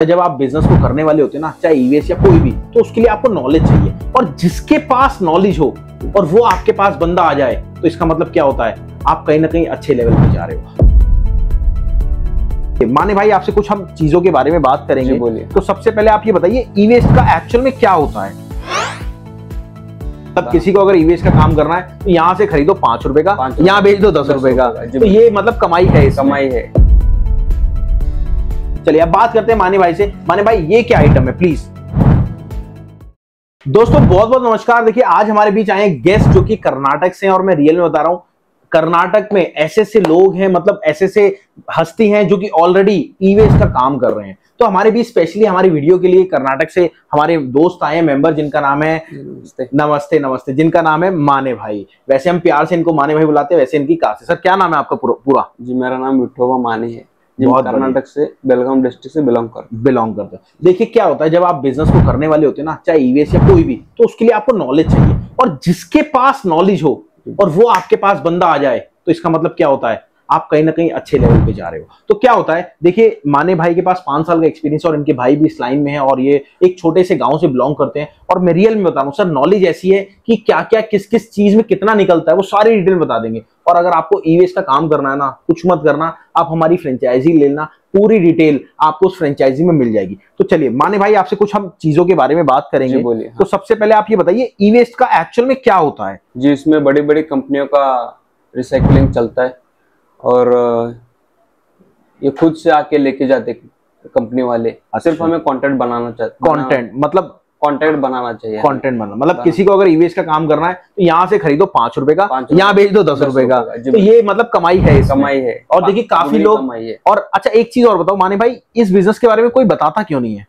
जब आप बिजनेस को करने वाले होते हैं ना, चाहे ईवीएस या कोई भी, तो उसके लिए आपको नॉलेज चाहिए। और जिसके पास नॉलेज हो और वो आपके पास बंदा आ जाए, तो इसका मतलब क्या होता है, आप कहीं ना कहीं अच्छे लेवल पे जा रहे हो। माने भाई, आपसे कुछ हम चीजों के बारे में बात करेंगे। तो सबसे पहले आप ये बताइए, ईवीएस का एक्चुअल में क्या होता है। तब किसी को अगर ईवीएस का काम करना है तो यहाँ से खरीदो 5 रुपए का, यहाँ बेच दो 10 रुपए का, तो ये मतलब कमाई है, कमाई है। चलिए अब बात करते हैं माने भाई से। माने भाई, ये क्या आइटम है प्लीज। दोस्तों बहुत बहुत नमस्कार। देखिए आज हमारे बीच आए गेस्ट जो कि कर्नाटक से हैं, और मैं रियल में बता रहा हूं, कर्नाटक में ऐसे ऐसे लोग हैं, मतलब ऐसे ऐसे हस्ती हैं जो कि ऑलरेडी ईवीएस का काम कर रहे हैं। तो हमारे बीच स्पेशली हमारी वीडियो के लिए कर्नाटक से हमारे दोस्त आए हैं, मेंबर, जिनका नाम है नमस्ते, जिनका नाम है माने भाई। वैसे हम प्यार से इनको माने भाई बुलाते हैं, वैसे इनकी कास्ट है। सर क्या नाम है आपका पूरा? जी मेरा नाम विठोबा माने है। बहुत कर्नाटक से, बेलगाम डिस्ट्रिक्ट से बिलोंग करते हैं। देखिए क्या होता है, जब आप बिजनेस को करने वाले होते हैं ना, चाहे ईवीएस या कोई भी, तो उसके लिए आपको नॉलेज चाहिए। और जिसके पास नॉलेज हो और वो आपके पास बंदा आ जाए, तो इसका मतलब क्या होता है, आप कहीं ना कहीं अच्छे लेवल पे जा रहे हो। तो क्या होता है, देखिए माने भाई के पास 5 साल का एक्सपीरियंस, और इनके भाई भी इस लाइन में है, और ये एक छोटे से गांव से बिलोंग करते हैं। और मैं रियल में बता रहा हूं सर, नॉलेज ऐसी है कि क्या क्या किस किस चीज में कितना निकलता है, वो सारी डिटेल बता देंगे। और अगर आपको ईवीएस का काम करना है ना, कुछ मत करना, आप हमारी फ्रेंचाइजी लेना, पूरी डिटेल आपको उस फ्रेंचाइजी में मिल जाएगी। तो चलिए माने भाई, आपसे कुछ हम चीजों के बारे में बात करेंगे। तो सबसे पहले आप ये बताइए, ईवीएस का एक्चुअल में क्या होता है। जी, इसमें बड़ी बड़ी कंपनियों का रिसाइकलिंग चलता है, और ये खुद से आके लेके जाते कंपनी वाले। सिर्फ हमें कंटेंट बनाना चाहते, कंटेंट मतलब कंटेंट बनाना चाहिए, कंटेंट बनाना मतलब किसी को अगर ईवीएस का काम करना है तो यहाँ से खरीदो 5 रुपए का, यहाँ बेच दो 10 रुपए का, तो ये मतलब कमाई है, कमाई है। और देखिए काफी लोग। और अच्छा एक चीज और बताओ माने भाई, इस बिजनेस के बारे में कोई बताता क्यों नहीं है?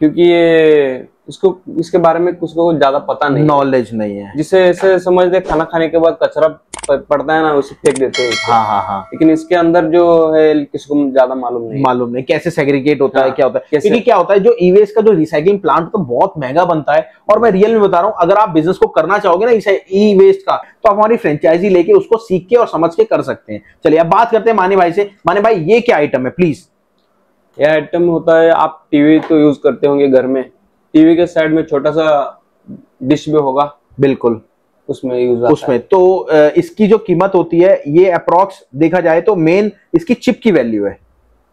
क्योंकि ये इसके बारे में कुछ को ज्यादा पता नहीं, नॉलेज नहीं है। जिसे ऐसे समझ दे, खाना खाने के बाद कचरा पड़ता है ना, उसे फेंक देते हैं। हाँ। लेकिन इसके अंदर जो है किसी को ज्यादा मालूम नहीं कैसे सेग्रीगेट होता है, क्या होता है। क्योंकि क्या होता है, जो ईवीएस का जो रिसाइकलिंग प्लांट तो बहुत महंगा बनता है। और मैं रियल में बता रहा हूँ, अगर आप बिजनेस को करना चाहोगे ना ई वेस्ट का, तो आप हमारी फ्रेंचाइजी लेके उसको सीख के और समझ के कर सकते हैं। चलिए अब बात करते हैं माने भाई से। माने भाई, ये क्या आइटम है प्लीज। यह आइटम होता है, आप टीवी तो यूज करते होंगे घर में, टीवी के साइड में छोटा सा डिश भी होगा, बिल्कुल उसमें यूज आता उसमें है। तो इसकी जो कीमत होती है, ये अप्रोक्स देखा जाए तो मेन इसकी चिप की वैल्यू है।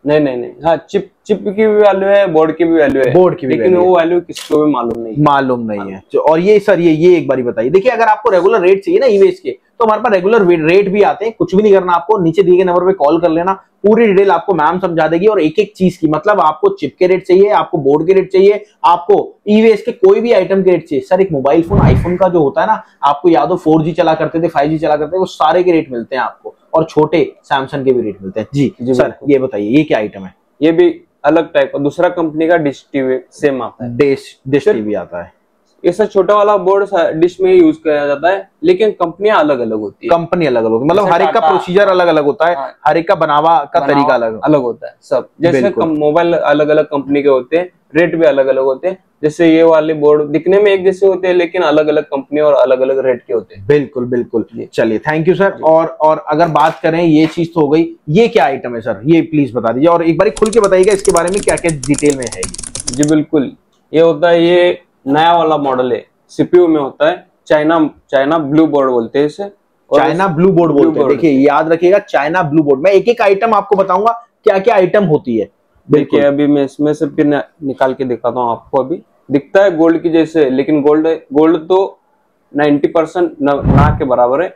नहीं, हाँ चिप की भी वैल्यू है, बोर्ड की भी वैल्यू है, लेकिन वो वैल्यू किसको भी मालूम नहीं है। और ये सर, ये एक बारी बताइए। देखिए अगर आपको रेगुलर रेट चाहिए ना ईवीएस के, तो हमारे पास रेगुलर रेट भी आते हैं। कुछ भी नहीं करना आपको, नीचे दिए गए नंबर पे कॉल कर लेना, पूरी डिटेल आपको मैम समझा देगी। और एक एक चीज की, मतलब आपको चिप के रेट चाहिए, आपको बोर्ड के रेट चाहिए, आपको ईवीएस के कोई भी आइटम के रेट चाहिए। सर एक मोबाइल फोन आईफोन का जो होता है ना, आपको याद हो 4G चला करते थे, 5G चला करते थे, वो सारे के रेट मिलते हैं आपको, और छोटे सैमसंग के भी रेट मिलते हैं। जी सर, ये बताइए ये क्या आइटम है। ये भी अलग टाइप का, दूसरा कंपनी का डिश टीवी सेम आता है, डिश टीवी आता है। ये सब छोटा वाला बोर्ड डिश में यूज किया जाता है, लेकिन कंपनियां अलग अलग होती है। कंपनी अलग अलग होती है, मतलब हर एक का प्रोसीजर अलग अलग होता है, हर एक का बनावा का तरीका अलग होता है सब। जैसे मोबाइल अलग अलग कंपनी के होते हैं, रेट भी अलग अलग होते हैं। जैसे ये वाले बोर्ड दिखने में एक जैसे होते हैं, लेकिन अलग अलग कंपनी और अलग अलग रेट के होते हैं। बिल्कुल। चलिए थैंक यू सर। और अगर बात करें, ये चीज तो हो गई, ये क्या आइटम है सर, ये प्लीज बता दीजिए, और एक बार खुल के बताइएगा इसके बारे में क्या क्या डिटेल में है ये। जी बिल्कुल, ये होता है, ये नया वाला मॉडल है, सीपीयू में होता है, चाइना ब्लू बोर्ड बोलते हैं इसे, चाइना ब्लू बोर्ड बोलते हैं। देखिए याद रखिएगा, चाइना ब्लू बोर्ड। मैं एक एक आइटम आपको बताऊंगा क्या क्या आइटम होती है। देखिए अभी मैं इसमें से फिर निकाल के दिखाता हूँ आपको। अभी दिखता है गोल्ड की जैसे, लेकिन गोल्ड तो 90% ना के बराबर है,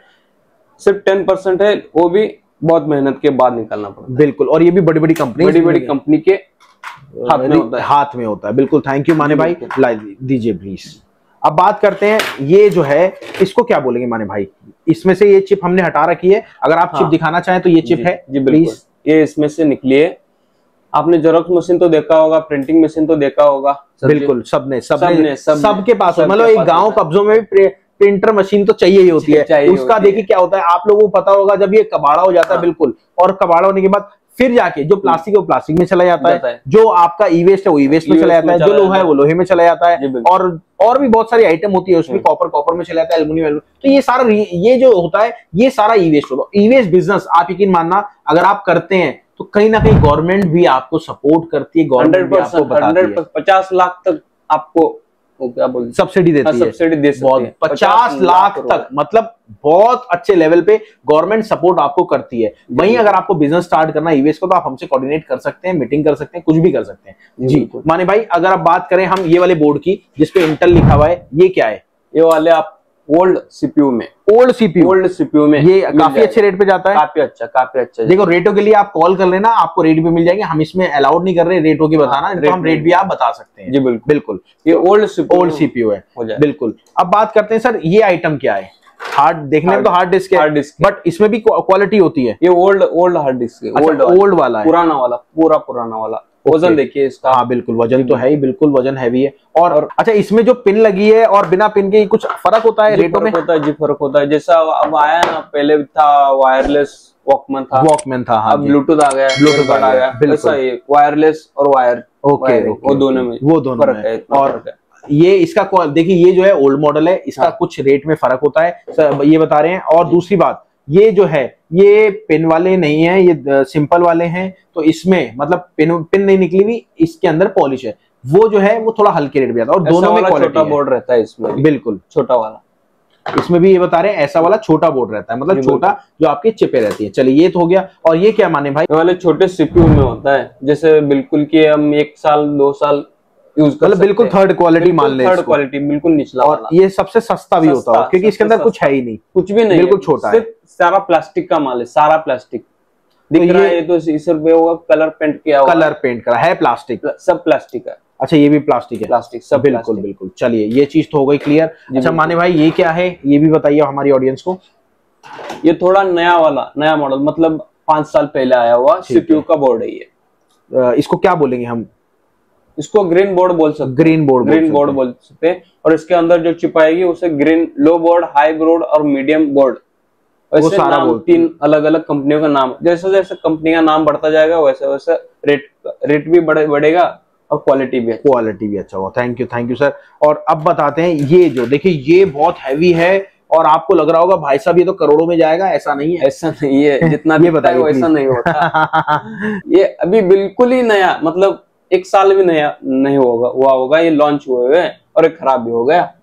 सिर्फ 10% है, वो भी बहुत मेहनत के बाद निकालना पड़ता है। बिल्कुल, और ये भी बड़ी बड़ी कंपनी के हाथ में होता है। बिल्कुल, थैंक यू माने भाई, दीजिए प्लीज। अब बात करते हैं, ये जो है इसको क्या बोलेंगे माने भाई। इसमें से ये चिप हमने हटा रखी है, अगर आप चिप दिखाना चाहें तो ये चिप है। जी बिल्कुल, ये इसमें से निकली है। आपने जेरॉक्स मशीन तो देखा होगा, प्रिंटिंग मशीन तो देखा होगा, बिल्कुल सबके पास, मतलब एक गांव कब्जों में भी प्रिंटर मशीन तो चाहिए ही होती है। उसका देखिए क्या होता है, आप लोगों को पता होगा, जब ये कबाड़ा हो जाता है, बिल्कुल, और कबाड़ा होने के बाद फिर जाके जो प्लास्टिक है वो प्लास्टिक में चला जाता है, जो आपका ई वेस्ट है वो ई वेस्ट में चला जाता है, जो लोहा है वो लोहे में चला जाता है, और भी बहुत सारी आइटम होती है उसमें, कॉपर में चला जाता है, एल्युमिनियम। तो ये सारा, ये जो होता है ये सारा ई वेस्ट होता है। ई वेस्ट बिजनेस आप यकीन मानना, अगर आप करते हैं तो कहीं ना कहीं गवर्नमेंट भी आपको सपोर्ट करती है, गवर्नमेंट भी आपको बताती है। 50 लाख तक आपको क्या बोलते सब्सिडी देती है, सब्सिडी दे सकती है 50 लाख तक, मतलब बहुत अच्छे लेवल पे गवर्नमेंट सपोर्ट आपको करती है। वहीं अगर आपको बिजनेस स्टार्ट करना ईवीएस को, तो आप हमसे कोऑर्डिनेट कर सकते हैं, मीटिंग कर सकते हैं, कुछ भी कर सकते हैं जी। माने भाई अगर आप बात करें हम ये वाले बोर्ड की जिसपे इंटेल लिखा हुआ है, ये क्या है? ये वाले आप ओल्ड सीपीयू में ये काफी अच्छे रेट पे जाता है, काफी अच्छा। देखो रेटों के लिए आप कॉल कर लेना, आपको रेट भी मिल जाएंगे। हम इसमें अलाउड नहीं कर रहे रेटों की बताना, तो हम रेट भी आप बता सकते हैं जी। बिल्कुल ये ओल्ड सीपीयू है बिल्कुल। अब बात करते हैं सर ये आइटम क्या है? हार्ड, देखने में तो हार्ड डिस्क है, बट इसमें भी क्वालिटी होती है। ये ओल्ड हार्ड डिस्क है, ओल्ड वाला है, पुराना वाला, पूरा पुराना वाला। वजन देखिए इसका, हाँ बिल्कुल वजन तो है ही, बिल्कुल वजन हैवी है। और अच्छा इसमें जो पिन लगी है और बिना पिन के कुछ फर्क होता है रेटों में? फर्क होता है। जैसा अब आया ना, पहले था वायरलेस वॉकमैन था, हाँ, अब ब्लूटूथ आ गया, वैसा ये वायरलेस और वायर, ओके वो दोनों में फर्क है। और ये इसका देखिए ये जो है ओल्ड मॉडल है, इसका कुछ रेट में फर्क होता है सर, ये बता रहे हैं। और दूसरी बात ये जो है ये पिन वाले नहीं है, ये सिंपल वाले हैं, तो इसमें मतलब पिन नहीं निकली हुई, इसके अंदर पॉलिश है, वो जो है वो थोड़ा हल्के रेट पे आता है। और दोनों में क्वालिटी छोटा बोर्ड रहता है इसमें, बिल्कुल छोटा वाला। इसमें भी ये बता रहे हैं ऐसा वाला छोटा बोर्ड रहता है, मतलब छोटा जो आपकी चिपे रहती है। चलिए ये तो हो गया। और ये क्या माने भाई? वाले छोटे सीपीयू में होता है, जैसे बिल्कुल कि हम 1 साल 2 साल यूज कर, मतलब बिल्कुल थर्ड क्वालिटी मान ले, थर्ड क्वालिटी बिल्कुल निचला। और ये सबसे सस्ता भी होता है क्योंकि इसके अंदर कुछ है ही नहीं, कुछ भी नहीं, बिल्कुल छोटा है, सारा प्लास्टिक का माल है, सारा प्लास्टिक दिख रहा है। ये तो इस पे होगा कलर पेंट किया हुआ, कलर पेंट करा है, प्लास्टिक, सब प्लास्टिक है। अच्छा ये भी प्लास्टिक है, प्लास्टिक सब बिल्कुल। चलिए ये चीज तो हो गई क्लियर। अच्छा माने भाई ये क्या है, ये भी बताइए हमारी ऑडियंस को। ये थोड़ा नया मॉडल, मतलब 5 साल पहले आया हुआ सीपीयू का बोर्ड है ये। इसको क्या बोलेंगे हम? इसको ग्रीन बोर्ड बोल सकते हैं, ग्रीन बोर्ड बोल सकते हैं। और इसके अंदर जो चिप आएगी उसे ग्रीन लो बोर्ड, हाई बोर्ड और मीडियम बोर्ड, वैसे नाम 3 अलग अलग कंपनियों का नाम। जैसे जैसे कंपनी का नाम बढ़ता जाएगा वैसे वैसे रेट भी बढ़ेगा और क्वालिटी भी अच्छा होगा। Thank you sir. और अब बताते हैं ये जो देखिए ये बहुत हैवी है और आपको लग रहा होगा भाई साहब ये तो करोड़ों में जाएगा, ऐसा नहीं है, जितना ये बताइए वैसा नहीं होता। ये अभी बिल्कुल ही नया, मतलब 1 साल भी नया नहीं हुआ होगा, ये लॉन्च हुए हैं और एक खराब भी हो गया।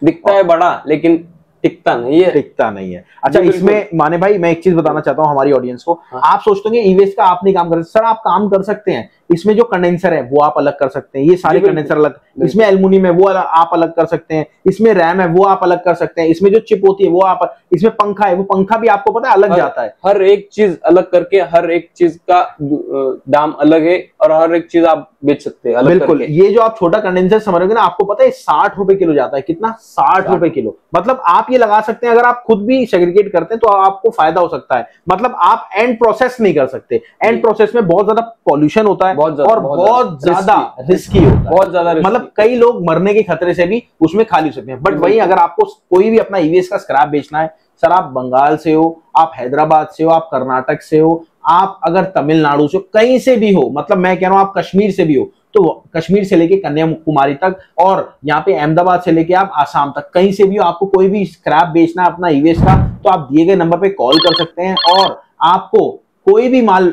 दिखता है बड़ा लेकिन टिकता नहीं है। अच्छा इसमें माने भाई मैं एक चीज बताना चाहता हूँ हमारी ऑडियंस को। आप सोचते होंगे ईवीएस का आप नहीं काम कर सकते, सर आप काम कर सकते हैं। इसमें जो कंडेंसर है वो आप अलग कर सकते हैं, ये सारे कंडेंसर अलग, इसमें एल्युमिनियम है वो आप अलग कर सकते हैं, इसमें रैम है वो आप अलग कर सकते हैं, इसमें जो चिप होती है वो आप, इसमें पंखा है वो पंखा भी आपको पता है अलग जाता है। हर एक चीज अलग करके हर एक चीज का दाम अलग है और हर एक चीज आप बेच सकते हैं अलग बिल्कुल करके। ये जो आप छोटा कंडेंसर समझ रहे हो ना, आपको पता है 60 रुपए किलो जाता है। कितना? 60 रुपए किलो। मतलब आप ये लगा सकते हैं, अगर आप खुद भी सेग्रीगेट करते हैं तो आपको फायदा हो सकता है। मतलब आप एंड प्रोसेस नहीं कर सकते, एंड प्रोसेस में बहुत ज्यादा पॉल्यूशन होता है और बहुत ज्यादा रिस्की होता है, बहुत ज्यादा मतलब कई लोग मरने के खतरे से भी उसमें खा सकते हैं। बट वहीं अगर आपको कोई भी अपना ईवीएस का स्क्रैप बेचना है, सर आप बंगाल से हो, आप हैदराबाद से हो, आप कर्नाटक से हो, आप अगर तमिलनाडु से हो, कहीं से भी हो, मतलब मैं कह रहा हूं आप कश्मीर से भी हो, तो कश्मीर से लेके कन्याकुमारी तक और यहाँ पे अहमदाबाद से लेके आप आसाम तक, कहीं से भी हो, आपको कोई भी स्क्रैप बेचना है अपना ईवीएस का, तो आप दिए गए नंबर पे कॉल कर सकते हैं। और आपको कोई भी माल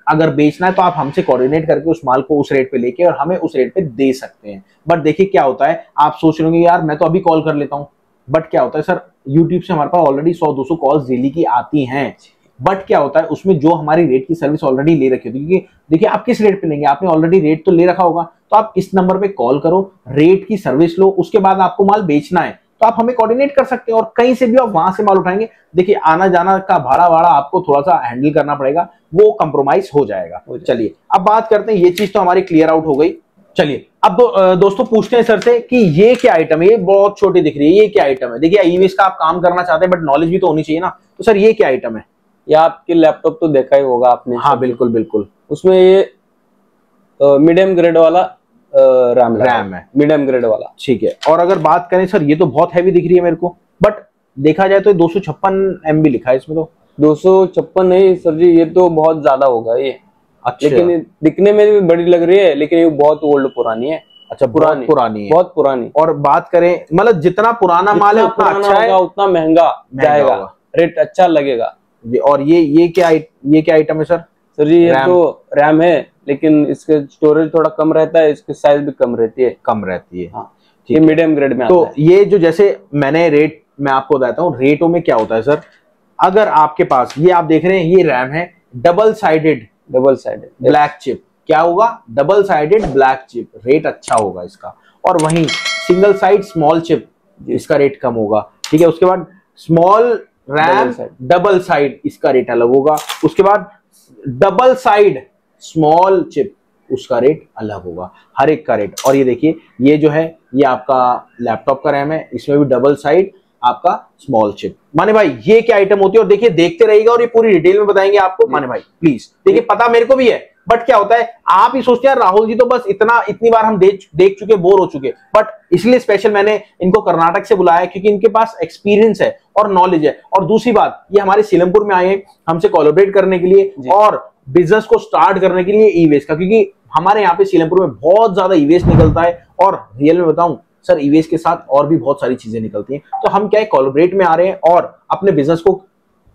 अगर बेचना है तो आप हमसे कोऑर्डिनेट करके उस माल को उस रेट पे लेके और हमें उस रेट पे दे सकते हैं। बट देखिए क्या होता है, आप सोच रहे होंगे यार मैं तो अभी कॉल कर लेता हूं, बट क्या होता है सर यूट्यूब से हमारे पास ऑलरेडी 100-200 कॉल्स डेली की आती हैं। बट क्या होता है उसमें जो हमारी रेट की सर्विस ऑलरेडी ले रखी होती है, क्योंकि देखिए आप किस रेट पे लेंगे, आपने ऑलरेडी रेट तो ले रखा होगा, तो आप इस नंबर पे कॉल करो, रेट की सर्विस लो, उसके बाद आपको माल बेचना है तो आप हमें कोऑर्डिनेट कर सकते हैं और कहीं से भी आप वहां से माल उठाएंगे। देखिए आना जाना का भाड़ा आपको थोड़ा सा हैंडल करना पड़ेगा, वो कंप्रोमाइज हो जाएगा। चलिए अब बात करते हैं, ये चीज तो हमारी क्लियर आउट हो गई। चलिए अब दोस्तों पूछते हैं सर से कि ये क्या आइटम है, ये बहुत छोटी दिख रही है, ये क्या आइटम है? देखिए ईवीएस का आप काम करना चाहते हैं बट नॉलेज भी तो होनी चाहिए ना, तो सर ये क्या आइटम है? ये आपके लैपटॉप तो देखा ही होगा आपने। हाँ बिल्कुल। उसमें ये मीडियम ग्रेड वाला रैम है, मीडियम ग्रेड वाला, ठीक है। और अगर बात करें सर ये तो बहुत हैवी दिख रही है मेरे को, बट देखा जाए तो 256 MB लिखा है इसमें, तो 256 नहीं सर जी, ये तो बहुत ज्यादा होगा ये। अच्छा। लेकिन दिखने में भी बड़ी लग रही है, लेकिन ये बहुत ओल्ड पुरानी है। अच्छा पुरानी है, बहुत पुरानी। और बात करें मतलब जितना पुराना माल है उतना अच्छा है, उतना महंगा जाएगा, रेट अच्छा लगेगा। और ये क्या आइटम है सर? सर जी ये तो रैम है, लेकिन इसके स्टोरेज थोड़ा कम रहता है, इसकी साइज भी कम रहती है। हाँ, ये मीडियम ग्रेड में आता है। तो ये जो जैसे मैंने रेट मैं आपको बताता हूँ, रेटों में क्या होता है सर, अगर आपके पास ये आप देख रहे हैं ये रैम है डबल साइडेड ब्लैक चिप, क्या होगा, double sided black chip, rate अच्छा होगा इसका। और वहीं सिंगल साइड स्मॉल चिप, इसका रेट कम होगा, ठीक है। उसके बाद स्मॉल रैम डबल साइड, इसका रेट अलग होगा। उसके बाद डबल साइड स्मॉल चिप, उसका रेट अलग होगा, हर एक का रेट। और ये देखिए ये जो है ये आपका लैपटॉप का रैम है, इसमें भी डबल साइड आपका स्मॉल चिप। माने भाई ये क्या आइटम होती है, और देखिए देखते रहिएगा और ये पूरी डिटेल में बताएंगे आपको। माने भाई प्लीज देखिए, पता मेरे को भी है, बट क्या होता है आप ही सोचते हैं राहुल जी तो बस इतनी बार हम देख चुके, बोर हो चुके, बट इसलिए स्पेशल मैंने इनको कर्नाटक से बुलाया क्योंकि इनके पास एक्सपीरियंस है और नॉलेज है। और दूसरी बात, ये हमारे सीलमपुर में आए हैं हमसे कोलैबोरेट करने के लिए और बिजनेस को स्टार्ट करने के लिए ई वेस्ट का, क्योंकि हमारे यहाँ पे सीलमपुर में बहुत ज्यादा ई वेस्ट निकलता है। और रियल में बताऊं सर, ई वेस्ट के साथ और भी बहुत सारी चीजें निकलती हैं। तो हम क्या है कोलैबोरेट में आ रहे हैं और अपने बिजनेस को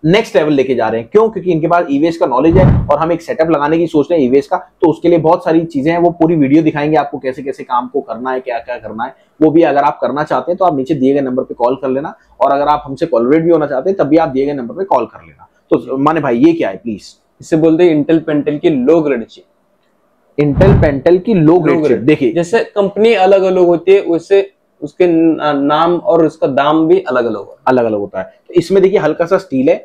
नेक्स्ट लेवल लेके जा रहे हैं। क्यों? क्योंकि इनके पास ई वेस्ट का नॉलेज है और हम एक सेटअप लगाने की सोच रहे हैं ई वेस्ट का। तो उसके लिए बहुत सारी चीजें हैं, वो पूरी वीडियो दिखाएंगे आपको कैसे कैसे काम को करना है, क्या क्या करना है। वो भी अगर आप करना चाहते हैं तो आप नीचे दिए गए नंबर पे कॉल कर लेना, और अगर आप हमसे कोलैबोरेट भी होना चाहते हैं तब भी आप दिए गए नंबर पे कॉल कर लेना। तो माने भाई ये क्या है प्लीज? इससे बोलते हैं इंटेल पेंटेल की low grade chip. Intel pintail की लो ग्रेड चिप। देखिए जैसे कंपनी अलग अलग होती है, वैसे उसके नाम और उसका दाम भी अलग अलग होता है। तो इसमें देखिए हल्का सा स्टील है,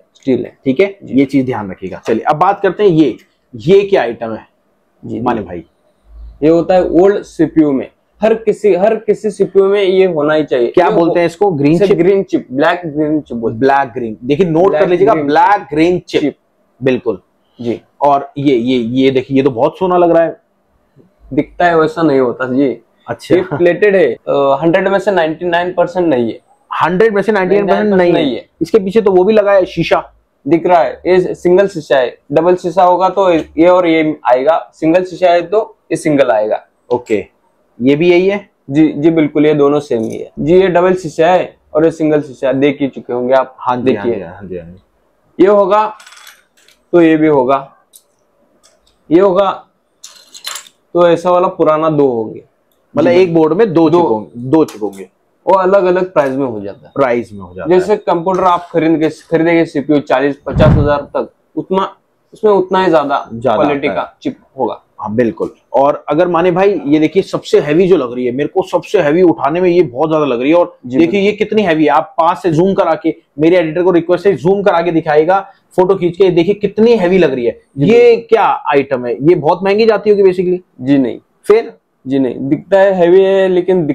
ठीक है, ये चीज ध्यान रखिएगा। चलिए अब बात करते हैं ये क्या आइटम है जी माने भाई? ये होता है ओल्ड सीपीयू में, हर किसी सीपीयू में ये होना ही चाहिए। क्या बोलते हैं इसको? Green chip, black green chip बोलते हैं। ब्लैक ग्रीन, देखिए नोट कर लीजिएगा, ब्लैक ग्रीन चिप, बिल्कुल जी। और ये देखिए, ये तो बहुत सोना लग रहा है, दिखता है वैसा नहीं होता जी। अच्छा, ये प्लेटेड है, 100 में से 99% नहीं है, 100 में से 99% नहीं है। इसके पीछे तो वो भी लगा है, शीशा दिख रहा है। ये सिंगल शीशा है, डबल शीशा होगा तो ये और ये आएगा, सिंगल शीशा है तो ये सिंगल आएगा। ओके, ये भी यही है जी बिल्कुल, ये दोनों सेम ही है जी। ये डबल शीशा है और ये सिंगल शीशा, देख ही चुके होंगे आप। हाँ देखिए, ये होगा तो ये भी होगा, ये होगा तो ऐसा वाला पुराना दो होंगे, मतलब एक बोर्ड में दो चिप होंगे। वो अलग अलग प्राइस में हो जाता है, जैसे कंप्यूटर आप खरीदेंगे सीपीयू 40-50 हजार तक, उसमें उतना ही ज्यादा क्वालिटी का चिप होगा। हाँ बिल्कुल। और अगर माने भाई ये देखिए सबसे हैवी जो लग रही है मेरे को, सबसे हैवी उठाने में ये बहुत ज्यादा लग रही है। और देखिए ये कितनी हैवी है, आप पास से जूम करा के, मेरे एडिटर को रिक्वेस्ट है जूम करा के दिखाएगा, फोटो खींच के, देखिए कितनी हैवी लग रही है। ये क्या आइटम है? ये बहुत महंगी जाती होगी बेसिकली? जी नहीं, फिर जी नहीं, दिखता है हैवी है लेकिन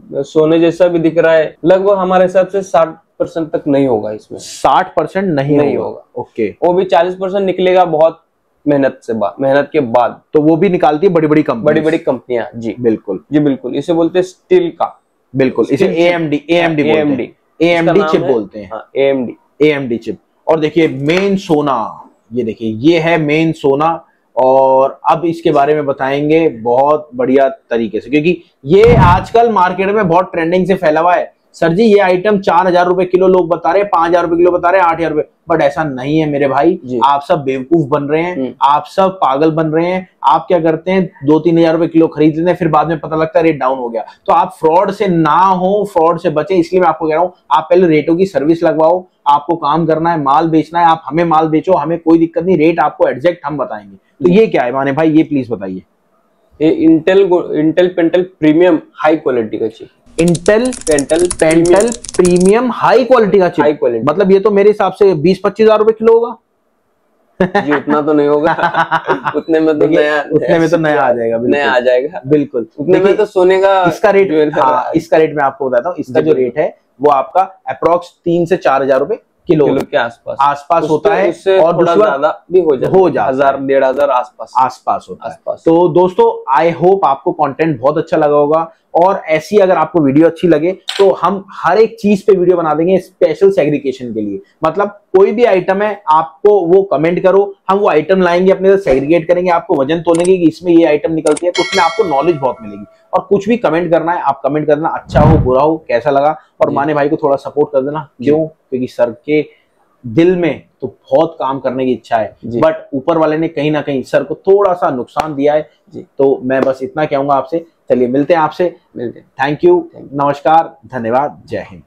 सोने जैसा भी दिख रहा है। लगभग हमारे हिसाब से 60% तक नहीं होगा इसमें। 60% नहीं होगा। ओके, वो भी 40% निकलेगा बहुत मेहनत के बाद। तो वो भी निकालती है बड़ी बड़ी कंपनियां जी बिल्कुल। इसे बोलते हैं स्टील का, बिल्कुल, इसे AMD चिप बोलते हैं, AMD चिप। और देखिए मेन सोना, ये देखिए ये है मेन सोना। और अब इसके बारे में बताएंगे बहुत बढ़िया तरीके से, क्योंकि ये आजकल मार्केट में बहुत ट्रेंडिंग से फैला हुआ है। सर जी ये आइटम 4000 रुपए किलो लोग बता रहे हैं, 5000 रुपए किलो बता रहे हैं, 8000 रुपए, बट ऐसा नहीं है मेरे भाई। आप सब बेवकूफ बन रहे हैं, आप सब पागल बन रहे हैं। आप क्या करते हैं, 2-3 हजार रुपए किलो खरीद लेते हैं, फिर बाद में पता लगता है रेट डाउन हो गया। तो आप फ्रॉड से ना हो, फ्रॉड से बचें, इसलिए मैं आपको कह रहा हूं आप पहले रेटों की सर्विस लगवाओ। आपको काम करना है, माल बेचना है, आप हमें माल बेचो, हमें कोई दिक्कत नहीं, रेट आपको एग्जैक्ट हम बताएंगे। तो ये क्या है माने भाई, ये प्लीज बताइए। ये Intel Pentium premium high quality का chip, Intel Pentium premium high quality का चिप। मतलब ये तो मेरे हिसाब से 20-25 हजार रुपए किलो होगा जी। उतना तो नहीं होगा उतने में तो नया आ जाएगा, बिल्कुल। उतने में तो सोने का इसका रेट, इसका रेट मैं आपको बताता हूँ। इसका जो रेट है वो आपका अप्रोक्स 3 से 4 हजार रुपए किलो के आसपास होता है। और थोड़ा ज्यादा भी हो जाता है, 1000-1500 आसपास होता है। तो दोस्तों आई होप आपको कंटेंट बहुत अच्छा लगा होगा, और ऐसी अगर आपको वीडियो अच्छी लगे तो हम हर एक चीज पे वीडियो बना देंगे स्पेशल सेग्रीगेशन के लिए। मतलब कोई भी आइटम है आपको वो कमेंट करो, हम वो आइटम लाएंगे, अपने से सेग्रीगेट करेंगे, आपको वजन तोलेंगे कि इसमें ये आइटम निकलती है, तो उसमें आपको नॉलेज बहुत मिलेगी। और कुछ भी कमेंट करना है आप कमेंट करना, अच्छा हो बुरा हो कैसा लगा। और माने भाई को थोड़ा सपोर्ट कर देना, क्यों? क्योंकि सर के दिल में तो बहुत काम करने की इच्छा है, बट ऊपर वाले ने कहीं ना कहीं सर को थोड़ा सा नुकसान दिया है जी। तो मैं बस इतना कहूंगा आपसे। चलिए मिलते हैं आपसे, मिलते हैं। थैंक यू, नमस्कार, धन्यवाद, जय हिंद।